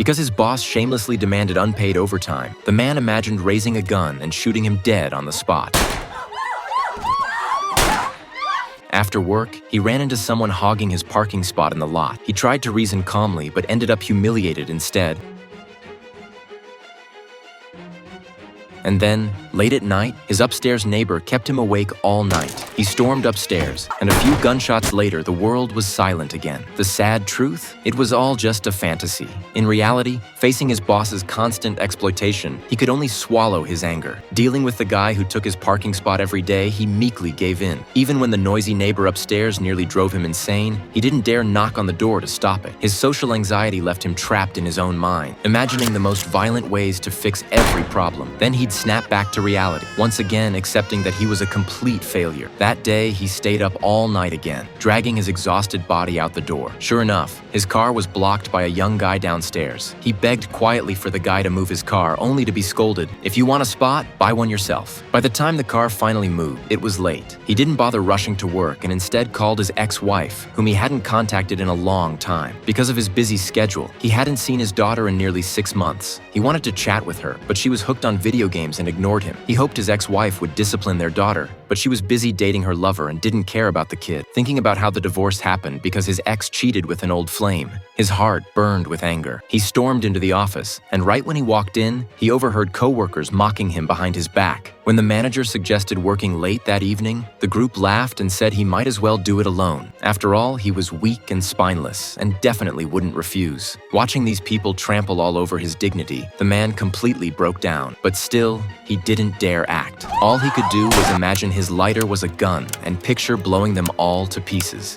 Because his boss shamelessly demanded unpaid overtime, the man imagined raising a gun and shooting him dead on the spot. After work, he ran into someone hogging his parking spot in the lot. He tried to reason calmly, but ended up humiliated instead. And then, late at night, his upstairs neighbor kept him awake all night. He stormed upstairs, and a few gunshots later, the world was silent again. The sad truth? It was all just a fantasy. In reality, facing his boss's constant exploitation, he could only swallow his anger. Dealing with the guy who took his parking spot every day, he meekly gave in. Even when the noisy neighbor upstairs nearly drove him insane, he didn't dare knock on the door to stop it. His social anxiety left him trapped in his own mind, imagining the most violent ways to fix every problem. Then he'd snap back to reality, once again accepting that he was a complete failure. That day, he stayed up all night again, dragging his exhausted body out the door. Sure enough, his car was blocked by a young guy downstairs. He begged quietly for the guy to move his car, only to be scolded. "If you want a spot, buy one yourself." By the time the car finally moved, it was late. He didn't bother rushing to work and instead called his ex-wife, whom he hadn't contacted in a long time. Because of his busy schedule, he hadn't seen his daughter in nearly 6 months. He wanted to chat with her, but she was hooked on video games and ignored him. He hoped his ex-wife would discipline their daughter, but she was busy dating her lover and didn't care about the kid. Thinking about how the divorce happened because his ex cheated with an old flame, his heart burned with anger. He stormed into the office, and right when he walked in, he overheard coworkers mocking him behind his back. When the manager suggested working late that evening, the group laughed and said he might as well do it alone. After all, he was weak and spineless, and definitely wouldn't refuse. Watching these people trample all over his dignity, the man completely broke down. But still, he didn't dare act. All he could do was imagine his lighter was a gun and picture blowing them all to pieces.